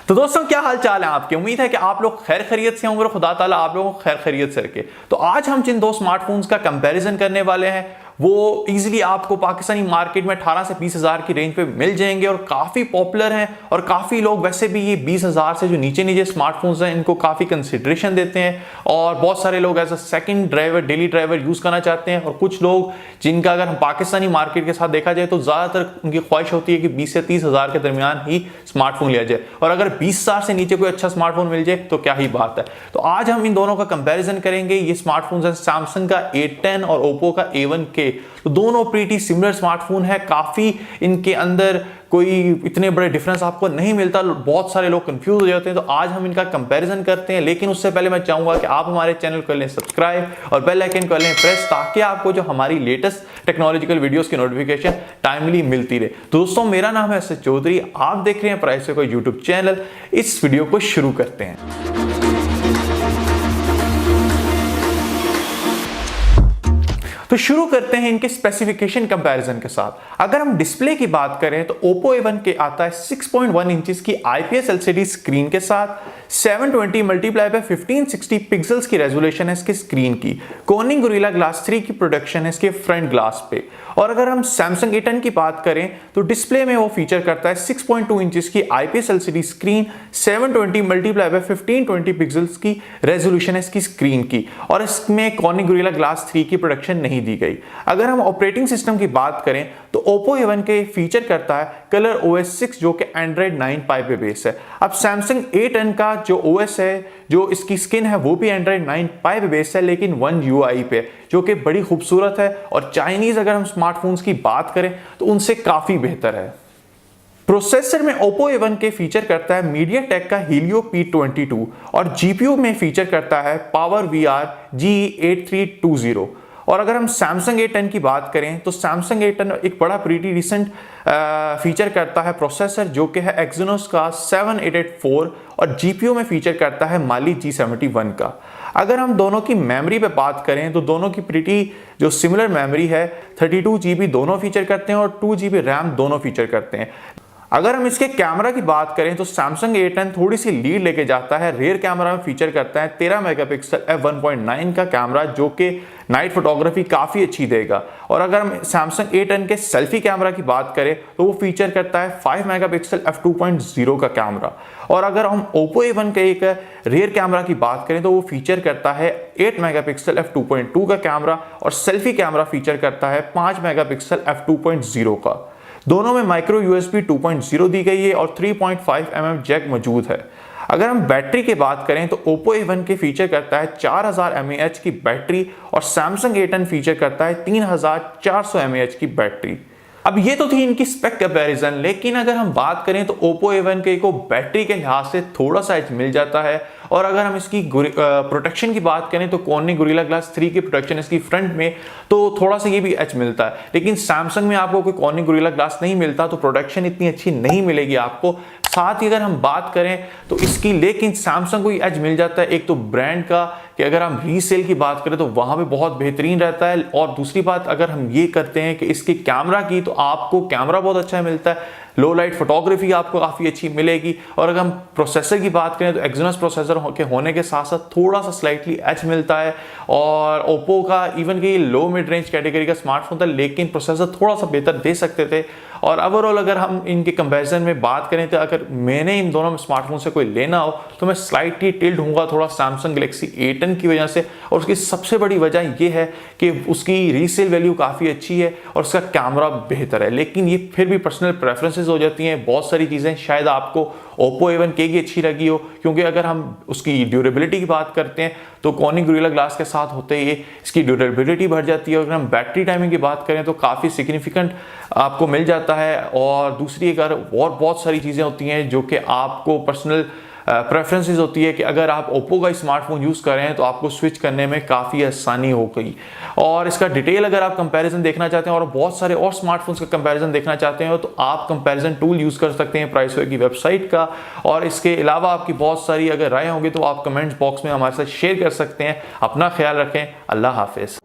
तो दोस्तों क्या हाल चाल है आपके। उम्मीद है कि आप लोग खैर खैरियत से होंगे और खुदा ताला आप लोगों को खैर खैरियत से रखे। तो आज हम जिन दो स्मार्टफोन्स का कंपैरिजन करने वाले हैं वो इजीली आपको पाकिस्तानी मार्केट में 18 से 20 हज़ार की रेंज पे मिल जाएंगे और काफ़ी पॉपुलर हैं और काफ़ी लोग वैसे भी ये 20 हज़ार से जो नीचे नीचे स्मार्टफोन्स हैं इनको काफ़ी कंसिडरेशन देते हैं और बहुत सारे लोग as a second driver daily driver use करना चाहते हैं। और कुछ लोग जिनका अगर हम पाकिस्तानी मार्केट के साथ देखा जाए तो ज़्यादातर उनकी ख्वाहिश होती है कि 20 से 30 हज़ार के दरमियान ही स्मार्टफोन लिया जाए और अगर 20 हज़ार से नीचे कोई अच्छा स्मार्टफोन मिल जाए तो क्या ही बात है। तो आज हम इन दोनों का कंपैरिजन करेंगे। ये स्मार्टफोन्स हैं सैमसंग का A10 और ओप्पो का A1K। तो दोनों प्रीटी सिमिलर स्मार्टफोन है, काफी इनके अंदर कोई इतने बड़े डिफरेंस आपको नहीं मिलता। बहुत सारे लोग कंफ्यूज हो जाते हैं। तो आज हम इनका कंपैरिजन करते हैं, लेकिन उससे पहले मैं चाहूंगा कि आप हमारे चैनल को कर लें सब्सक्राइब और बेल आइकन कर लें प्रेस, ताकि आपको जो हमारी लेटेस्ट टेक्नोलॉजिकल वीडियोस की नोटिफिकेशन टाइमली मिलती रहे। दोस्तों मेरा नाम है एस चौधरी, आप देख रहे हैं प्राइस को यूट्यूब चैनल। इस वीडियो को शुरू करते हैं। तो शुरू करते हैं इनके स्पेसिफिकेशन कंपैरिजन के साथ। अगर हम डिस्प्ले की बात करें तो ओप्पो A1K आता है 6.1 इंचेस की IPS LCD स्क्रीन के साथ। 720 मल्टीप्लाई बाय 1560 पिक्सल्स की रेजोल्यूशन है इसकी स्क्रीन की। Corning Gorilla Glass 3 की प्रोडक्शन है इसके फ्रंट ग्लास पे। और अगर हम Samsung A10 की बात करें तो डिस्प्ले में वो फीचर करता है 6.2 इंचेस की IPS LCD screen, 720 multiply by 1520 pixels की रेजोल्यूशन है इसकी स्क्रीन की और इसमें Corning Gorilla Glass 3 की प्रोडक्शन नहीं दी गई। अगर हम ऑपरेटिंग सिस्टम की बात करें तो ओप्पो A1K फीचर करता है कलर OS 6 जो कि Android 9 Pie पे बेस है। अब Samsung A10 का जो OS है, जो इसकी स्किन है, वो भी Android 9 Pie पे बेस है, लेकिन One UI पे, जो कि बड़ी खूबसूरत है। और चाइनीज अगर हम स्मार्टफोन्स की बात करें तो उनसे काफी बेहतर है। प्रोसेसर में ओप्पो A1K फीचर करता है MediaTek का Helio P22 और जीपीयू में फीचर करता है PowerVR GE8320। और अगर हम Samsung A10 की बात करें तो Samsung A10 एक बड़ा प्रीटी रिसेंट फीचर करता है प्रोसेसर जो कि है Exynos का 7884 और जीपीयू में फीचर करता है Mali G71 का। अगर हम दोनों की मेमोरी पे बात करें तो दोनों की प्रीटी जो सिमिलर मेमोरी है, 32 GB दोनों फीचर करते हैं और 2 GB रैम दोनों फीचर करते हैं। अगर हम इसके कैमरा की बात करें तो Samsung A10 थोड़ी सी लीड लेके जाता है। रेयर कैमरा में फीचर करता है 13 मेगापिक्सल f1.9 का कैमरा, जो कि नाइट फोटोग्राफी काफ़ी अच्छी देगा। और अगर हम Samsung A10 के सेल्फी कैमरा की बात करें तो वो फीचर करता है 5 मेगापिक्सल f2.0 का कैमरा। और अगर हम Oppo A1K का रेयर कैमरा की बात करें तो वो फीचर करता है 8 मेगापिक्सल f2.2 का कैमरा और सेल्फी कैमरा फीचर करता है 5 मेगापिक्सल f2.0 का। दोनों में माइक्रो USB 2.0 दी गई है और 3.5 mm जैक मौजूद है। अगर हम बैटरी की बात करें तो Oppo A1K फीचर करता है 4000 mAh की बैटरी और Samsung A10 फीचर करता है 3400 mAh की बैटरी। अब ये तो थी इनकी स्पेक कंपैरिजन, लेकिन अगर हम बात करें तो Oppo A1K को बैटरी के लिहाज से थोड़ा सा एज मिल जाता है। और अगर हम इसकी प्रोटेक्शन की बात करें तो Corning Gorilla Glass 3 की प्रोटेक्शन इसकी फ्रंट में तो थोड़ा सा ये भी एज मिलता है, लेकिन Samsung में आपको कोई Corning Gorilla Glass नहीं मिलता तो प्रोटेक्शन इतनी अच्छी नहीं मिलेगी आपको। साथ ही अगर हम बात करें तो इसकी, लेकिन Samsung को ही एज मिल जाता है एक तो ब्रांड का, कि अगर हम रीसेल की बात करें तो वहां पे बहुत बेहतरीन रहता है। और दूसरी बात अगर हम ये करते हैं कि इसके कैमरा की, तो आपको कैमरा बहुत अच्छा मिलता है, लो लाइट फोटोग्राफी आपको काफ़ी अच्छी मिलेगी। और अगर हम प्रोसेसर की बात करें तो Exynos प्रोसेसर के होने के साथ साथ थोड़ा सा स्लाइटली एच मिलता है। और ओप्पो का इवन कि लो मिड रेंज कैटेगरी का स्मार्टफोन था, लेकिन प्रोसेसर थोड़ा सा बेहतर दे सकते थे। और ओवरऑल अगर हम इनके कंपैरिजन में बात करें तो अगर मैंने इन दोनों स्मार्टफोन से कोई लेना हो तो मैं स्लाइटली टिल्ड होऊंगा थोड़ा Samsung Galaxy A10 की वजह से। और उसकी सबसे बड़ी वजह यह है कि उसकी रीसेल वैल्यू काफ़ी अच्छी है और उसका कैमरा बेहतर है, लेकिन ये फिर भी पर्सनल प्रेफरेंसेस हो जाती हैं। बहुत सारी चीज़ें शायद आपको Oppo A1K की अच्छी लगी हो, क्योंकि अगर हम उसकी ड्यूरेबिलिटी की बात करते हैं तो Corning Gorilla Glass के साथ होते ही इसकी ड्यूरेबिलिटी बढ़ जाती है। अगर हम बैटरी टाइमिंग की बात करें तो काफ़ी सिग्निफिकेंट आपको मिल जाता है। और दूसरी अगर और बहुत सारी चीज़ें होती हैं जो कि आपको पर्सनल प्रेफरेंसेस होती है कि अगर आप ओप्पो का स्मार्टफोन यूज़ कर रहे हैं तो आपको स्विच करने में काफ़ी आसानी हो गई। और इसका डिटेल अगर आप कंपैरिजन देखना चाहते हैं और बहुत सारे और स्मार्टफोन्स का कंपैरिजन देखना चाहते हैं तो आप कंपैरिजन टूल यूज़ कर सकते हैं प्राइसवे की वेबसाइट का। और इसके अलावा आपकी बहुत सारी अगर राय होंगी तो आप कमेंट्स बॉक्स में हमारे साथ शेयर कर सकते हैं। अपना ख्याल रखें। अल्लाह हाफिज़।